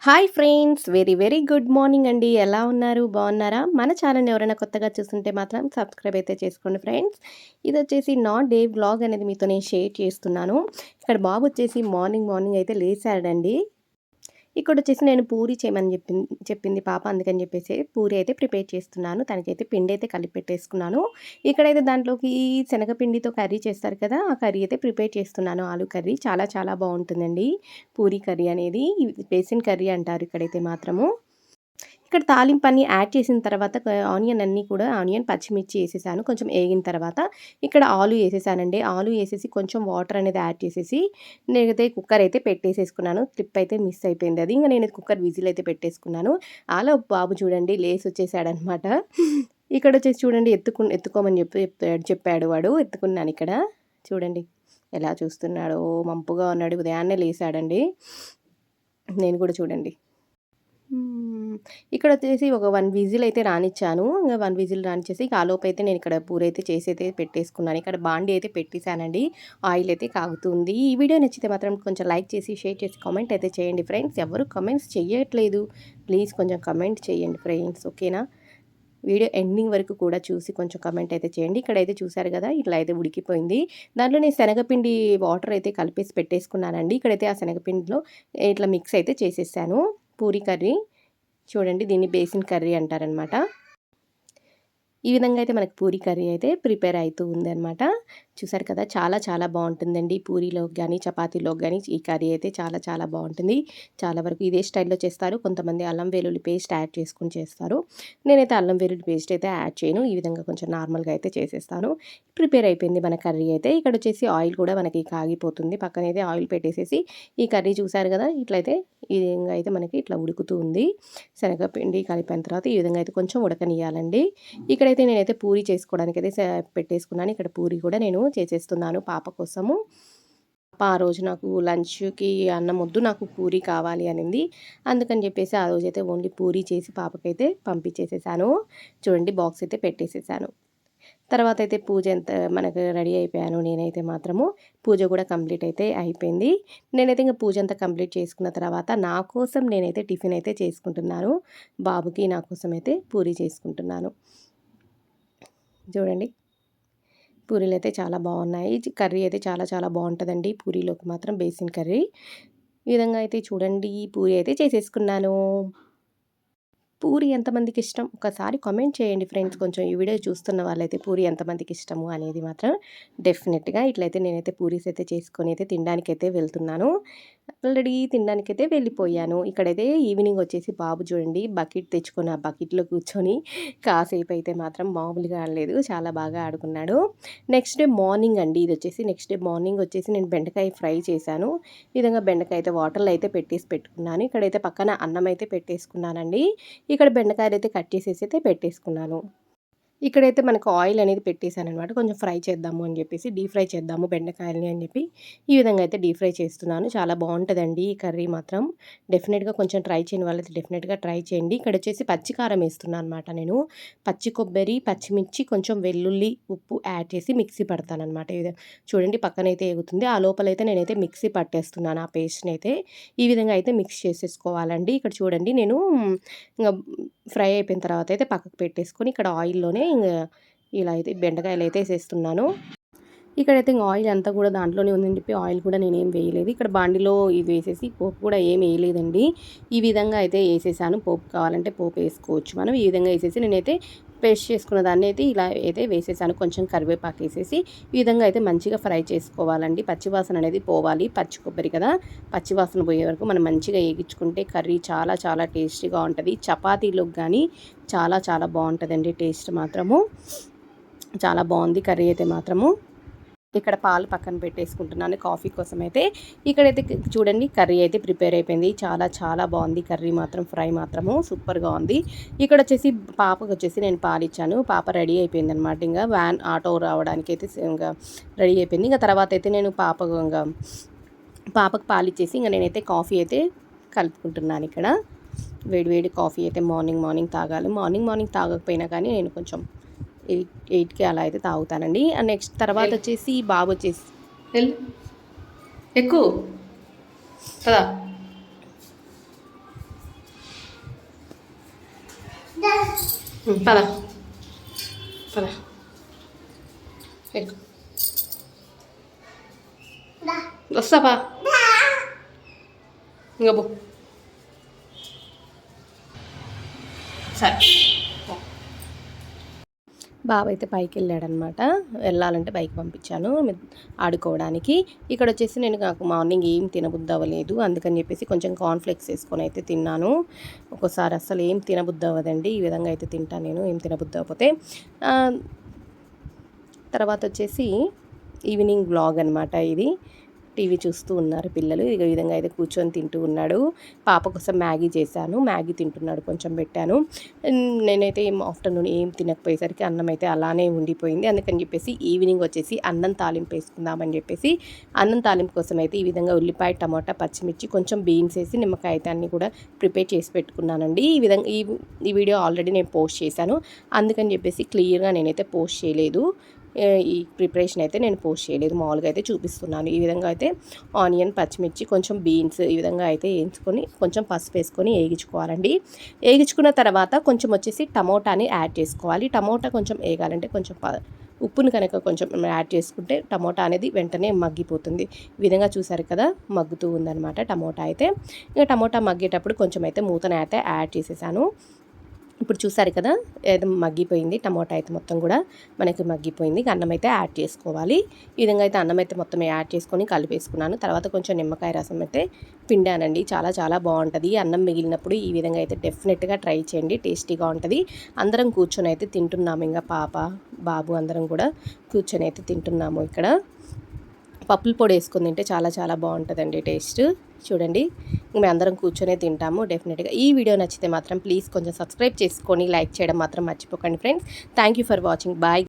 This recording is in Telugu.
Hi friends! Very very good morning అండి. ఎలా ఉన్నారు? బాగున్నారా? మన ఛానల్‌ని ఎవరైనా కొత్తగా చూస్తుంటే మాత్రం సబ్స్క్రైబ్ అయితే చేసుకోండి ఫ్రెండ్స్. ఇదొచ్చేసి నా డే వ్లాగ్ అనేది మీతో నేను షేర్ చేస్తున్నాను. ఇక్కడ బాబు వచ్చేసి మార్నింగ్ అయితే లేసాడండి. ఇక్కడొచ్చేసి నేను పూరి చేయమని చెప్పింది పాప. అందుకని చెప్పేసి పూరి అయితే ప్రిపేర్ చేస్తున్నాను. తనకైతే పిండి అయితే కలిపి పెట్టేసుకున్నాను. ఇక్కడైతే దాంట్లోకి శనగపిండితో కర్రీ చేస్తారు కదా! ఆ కర్రీ అయితే ప్రిపేర్ చేస్తున్నాను. ఆలు కర్రీ చాలా చాలా బావుంటుందండి. పూరి కర్రీ అనేది. బేసిన్ కర్రీ అంటారు ఇక్కడైతే మాత్రము. ఇక్కడ తాలింపన్ని యాడ్ చేసిన తర్వాత ఆనియన్ అన్నీ కూడా పచ్చిమిర్చి ఏసేసాను. కొంచెం ఏగిన తర్వాత ఇక్కడ ఆలు ఏసేసానండి. ఆలు ఏసేసి కొంచెం వాటర్ అనేది యాడ్ చేసేసి నేనైతే కుక్కర్ అయితే పెట్టేసేసుకున్నాను. క్లిప్ అయితే మిస్ అయిపోయింది అది. ఇంక నేను కుక్కర్ విజిల్ అయితే పెట్టేసుకున్నాను. బాబు చూడండి లేసొచ్చేసాడనమాట. ఇక్కడొచ్చేసి చూడండి ఎత్తుకోమని చెప్పాడు వాడు. ఎత్తుకున్నానిక్కడ. చూడండి ఎలా చూస్తున్నాడో మంపుగా ఉన్నాడు. ఉదయాన్నే లేసాడండి. నేను కూడా చూడండి. ఇక్కడొచ్చేసి ఒక 1 విజిల్ అయితే రానిచ్చాను. ఇంగ 1 విజిల్ రానిచ్చేసి ఇక ఆలోపైతే నేను ఇక్కడ పూరైతే చేసైతే పెట్టేసుకున్నాను. ఇక్కడ బాండీ అయితే పెట్టేసానండి. ఆయిల్ అయితే కాగుతుంది. ఈ వీడియో నచ్చితే మాత్రం కొంచెం లైక్ చేసి, షేర్ చేసి, కామెంట్ అయితే చేయండి ఫ్రెండ్స్. ఎవరు కామెంట్స్ చెయ్యట్లేదు. ప్లీజ్ కొంచెం కామెంట్ చేయండి ఫ్రెండ్స్. ఓకేనా? వీడియో ఎండింగ్ వరకు కూడా చూసి కొంచెం కామెంట్ అయితే చేయండి. ఇక్కడైతే చూసారు కదా! ఇట్లా అయితే ఉడికిపోయింది. దాంట్లో నేను శనగపిండి వాటర్ అయితే కలిపేసి పెట్టేసుకున్నానండి. ఇక్కడైతే ఆ శనగపిండిలో ఇట్లా మిక్స్ అయితే చేసేసాను. పూరి కర్రీ. చూడండి దీన్ని బేసిన్ కర్రీ అంటారనమాట. ఈ విధంగా అయితే మనకి పూరి కర్రీ అయితే ప్రిపేర్ అవుతూ ఉందనమాట. చూసారు కదా! చాలా చాలా బావుంటుందండి. పూరీలోకి గానీ, చపాతీలోకి గానీ ఈ కర్రీ అయితే చాలా చాలా బావుంటుంది. చాలా వరకు ఇదే స్టైల్‌లో చేస్తారు. కొంతమంది అల్లం వెల్లుల్లి పేస్ట్ యాడ్ చేసుకొని చేస్తారు. నేనైతే అల్లం వెల్లుల్లి పేస్ట్ అయితే యాడ్ చేయను. ఈ విధంగా కొంచెం నార్మల్‌గా అయితే చేసేస్తాను. ప్రిపేర్ అయిపోయింది మన కర్రీ అయితే. ఇక్కడొచ్చేసి ఆయిల్ కూడా మనకి కాగిపోతుంది. పక్కనైతే ఆయిల్ పెట్టేసేసి ఈ కర్రీ చూసారు కదా! ఇట్లయితే ఈ విధంగా అయితే మనకి ఇట్లా ఉడుకుతూ ఉంది. శనగపిండి కలిపిన తర్వాత ఈ విధంగా అయితే కొంచెం ఉడకనియాలండి. ఇక్కడైతే నేనైతే పూరి చేసుకోవడానికైతే పెట్టేసుకున్నాను. ఇక్కడ పూరి కూడా నేను చేసేస్తున్నాను పాప కోసము. పాప ఆ రోజు నాకు లంచ్‌కి అన్నం వద్దు నాకు పూరి కావాలి అనింది. అందుకని చెప్పేసి ఆ రోజైతే ఓన్లీ పూరి చేసి పాపకైతే పంపించేసేసాను. చూడండి బాక్స్ అయితే పెట్టేసేసాను. తర్వాత అయితే పూజ ఎంత మనకు రెడీ అయిపోయాను నేనైతే మాత్రము. పూజ కూడా కంప్లీట్ అయితే అయిపోయింది. నేనైతే ఇంక పూజ అంతా కంప్లీట్ చేసుకున్న తర్వాత నా కోసం నేనైతే టిఫిన్ అయితే చేసుకుంటున్నాను. బాబుకి నా కోసం అయితే పూరి చేసుకుంటున్నాను. చూడండి. పూరీలైతే చాలా బాగున్నాయి. కర్రీ అయితే చాలా చాలా బావుంటదండి. పూరీలోకి మాత్రం బేసిన్ కర్రీ. ఈ విధంగా అయితే చూడండి పూరి అయితే చేసేసుకున్నాను. పూరి ఎంతమందికిష్టం? ఒకసారి కామెంట్ చేయండి ఫ్రెండ్స్. కొంచెం ఈ వీడియో చూస్తున్న వాళ్ళైతే పూరి ఎంతమందికిష్టము అనేది మాత్రం డెఫినెట్‌గా. ఇట్లయితే నేనైతే పూరీస్ అయితే చేసుకొని అయితే తినడానికైతే వెళ్తున్నాను. ఆల్రెడీ తినడానికైతే వెళ్ళిపోయాను. ఇక్కడైతే ఈవినింగ్ వచ్చేసి బాబు చూడండి బకెట్ తెచ్చుకొని ఆ బకెట్‌లో కూర్చొని కాసేపు అయితే మాత్రం మామూలుగా ఆడలేదు. చాలా బాగా ఆడుకున్నాడు. నెక్స్ట్ డే మార్నింగ్ అండి ఇదొచ్చేసి. నెక్స్ట్ డే మార్నింగ్ వచ్చేసి నేను బెండకాయ ఫ్రై చేశాను. ఈ విధంగా బెండకాయ అయితే వాటర్‌లో అయితే పెట్టుకున్నాను. ఇక్కడైతే పక్కన అన్నం అయితే పెట్టేసుకున్నానండి. ఇక్కడ బెండకాయలైతే కట్ చేసేసి అయితే పెట్టేసుకున్నాను. ఇక్కడైతే మనకు ఆయిల్ అనేది పెట్టేసాననమాట. కొంచెం ఫ్రై చేద్దాము అని జెప్పేసి, డీప్ ఫ్రై చేద్దాము బెండకాయలని అని జెప్పి, ఈ విధంగా అయితే డీప్ ఫ్రై చేస్తున్నాను. చాలా బావుంటదండి ఈ కర్రీ మాత్రం. డెఫినెట్‌గా కొంచెం ట్రై చేయని వాళ్ళైతే డెఫినెట్‌గా ట్రై చేయండి. ఇక్కడొచ్చేసి పచ్చి కారం ఏస్తున్నా అనమాట నేను. పచ్చి కొబ్బరి, పచ్చిమిర్చి, కొంచెం వెల్లుల్లి, ఉప్పు యాడ్ చేసి మిక్సీ పడతాననమాట. చూడండి పక్కనైతే ఎగుతుంది. ఆ లోపలైతే నేనైతే మిక్సీ పట్టేస్తున్నాను ఆ పేస్ట్‌నైతే. ఈ విధంగా అయితే మిక్స్ చేసేసుకోవాలండి. ఇక్కడ చూడండి నేను ఇంగ ఫ్రై అయిపోయిన తర్వాత అయితే పక్కకు పెట్టేసుకొని ఇక్కడ ఆయిల్‌లోనే ఇలా అయితే బెండకాయలైతే ఏసేస్తున్నాను. ఇక్కడైతే ఇంక ఆయిల్ అంతా కూడా దాంట్లోనే ఉందని చెప్పి ఆయిల్ కూడా నేనేం వేయలేదు. ఇక్కడ బాండీలో ఇది వేసేసి పోపు కూడా ఏమి వేయలేదండి. ఈ విధంగా అయితే ఏసేసాను. పోపు కావాలంటే పోపు వేసుకోవచ్చు మనం. ఈ విధంగా ఏసేసి నేనైతే పేస్ట్ చేసుకున్న దాన్ని అయితే ఇలా అయితే వేసేసాను. కొంచెం కరివేపాకు ఏసేసి ఈ విధంగా అయితే మంచిగా ఫ్రై చేసుకోవాలండి. పచ్చివాసన అనేది పోవాలి. పచ్చి కొబ్బరి కదా! పచ్చివాసన పోయే వరకు మనం మంచిగా ఏగించుకుంటే కర్రీ చాలా చాలా టేస్టీగా ఉంటది. చపాతీలోకి గానీ చాలా చాలా బావుంటదండి టేస్ట్ మాత్రము. చాలా బావుంది కర్రీ అయితే మాత్రము. ఇక్కడ పాలు పక్కన పెట్టేసుకుంటున్నాను కాఫీ కోసం అయితే. ఇక్కడైతే చూడండి కర్రీ అయితే ప్రిపేర్ అయిపోయింది. చాలా చాలా బావుంది కర్రీ మాత్రం ఫ్రై మాత్రము సూపర్‌గా ఉంది. ఇక్కడొచ్చేసి పాపకొచ్చేసి నేను పాలిచ్చాను. పాప రెడీ అయిపోయిందనమాట. ఇంగ ఆటో రావడానికైతే ఇంగ రెడీ అయిపోయింది. ఇంగ తర్వాతైతే నేను పాపకు పాలిచ్చేసి ఇంగ నేనైతే కాఫీ అయితే కలుపుకుంటున్నాను ఇక్కడ. వేడి వేడి కాఫీ అయితే మార్నింగ్ తాగాలి. మార్నింగ్ తాగకపోయినా కానీ నేను కొంచెం 8కి అలా అయితే తాగుతానండి. నెక్స్ట్ తర్వాత వచ్చేసి బాబు వచ్చేసి ఎక్కువ కదా పద పద ఎక్కు వస్తాపా ఇంకా పో సరే బాబు అయితే పైకి వెళ్ళాడనమాట. వెళ్ళాలంటే పైకి పంపించాను ఆడుకోవడానికి. ఇక్కడ వచ్చేసి నాకు మార్నింగ్ ఏం తినబుద్ధి అవ్వలేదు. అందుకని చెప్పేసి కొంచెం కార్న్‌ఫ్లేక్స్ వేసుకొని అయితే తిన్నాను. ఒక్కోసారి అస్సలు ఏం తినబుద్ధి అవ్వదండి. ఈ విధంగా అయితే తింటాను నేను ఏం తినబుద్ధి అవ్వకపోతే. తర్వాత వచ్చేసి ఈవినింగ్ వ్లాగ్ అనమాట ఇది. టీవీ చూస్తూ ఉన్నారు పిల్లలు. ఈ విధంగా అయితే కూర్చొని తింటూ ఉన్నాడు. పాప కోసం మ్యాగీ చేశాను. మ్యాగీ తింటున్నాడు, కొంచెం పెట్టాను. నేనైతే ఆఫ్టర్నూన్ ఏం తినకపోయేసరికి అన్నం అయితే అలానే ఉండిపోయింది. అందుకని చెప్పేసి ఈవినింగ్ వచ్చేసి అన్నం తాలింపు వేసుకుందామని చెప్పేసి అన్నం తాలింపు కోసం అయితే ఈ విధంగా ఉల్లిపాయ, టమాటా, పచ్చిమిర్చి, కొంచెం బీన్స్ వేసి నిమ్మకాయ అయితే అన్నీ కూడా ప్రిపేర్ చేసి పెట్టుకున్నానండి. ఈ విధంగా ఈ వీడియో ఆల్రెడీ నేను పోస్ట్ చేశాను. అందుకని చెప్పేసి క్లియర్గా నేనైతే పోస్ట్ చేయలేదు. ఈ ప్రిపరేషన్ అయితే నేను పోస్ట్ చేయలేదు, మామూలుగా అయితే చూపిస్తున్నాను. ఈ విధంగా అయితే ఆనియన్, పచ్చిమిర్చి, కొంచెం బీన్స్ ఈ విధంగా అయితే వేయించుకొని కొంచెం పసుపు వేసుకొని వేగించుకోవాలండి. వేగించుకున్న తర్వాత కొంచెం వచ్చేసి టమోటాని యాడ్ చేసుకోవాలి. టమోటా కొంచెం వేగాలంటే కొంచెం ఉప్పుని కనుక కొంచెం యాడ్ చేసుకుంటే టమోటా అనేది వెంటనే మగ్గిపోతుంది. ఈ విధంగా చూసారు కదా, మగ్గుతూ ఉందన్నమాట టమోటా అయితే. ఇంకా టమోటా మగ్గేటప్పుడు కొంచెం అయితే మూతను అయితే యాడ్ చేసేసాను. ఇప్పుడు చూసారు కదా, ఏదో మగ్గిపోయింది. టమోటా అయితే మొత్తం కూడా మనకి మగ్గిపోయింది. అన్నం అయితే యాడ్ చేసుకోవాలి. ఈ విధంగా అయితే అన్నం అయితే మొత్తం యాడ్ చేసుకొని కలిపేసుకున్నాను. తర్వాత కొంచెం నిమ్మకాయ రసం అయితే పిండానండి. చాలా చాలా బాగుంటుంది. అన్నం మిగిలినప్పుడు ఈ విధంగా అయితే డెఫినెట్గా ట్రై చేయండి, టేస్టీగా ఉంటుంది. అందరం కూర్చొని అయితే తింటున్నాము. ఇంకా పాప, బాబు అందరం కూడా కూర్చొని అయితే తింటున్నాము. ఇక్కడ పప్పుల పొడి వేసుకొని తింటే చాలా చాలా బాగుంటుందండి టేస్ట్. చూడండి, మేము అందరం కూర్చొనే తింటాము డెఫినెట్గా. ఈ వీడియో నచ్చితే మాత్రం ప్లీజ్ కొంచెం సబ్స్క్రైబ్ చేసుకొని లైక్ చేయడం మాత్రం మర్చిపోకండి friends. Thank you for watching. Bye.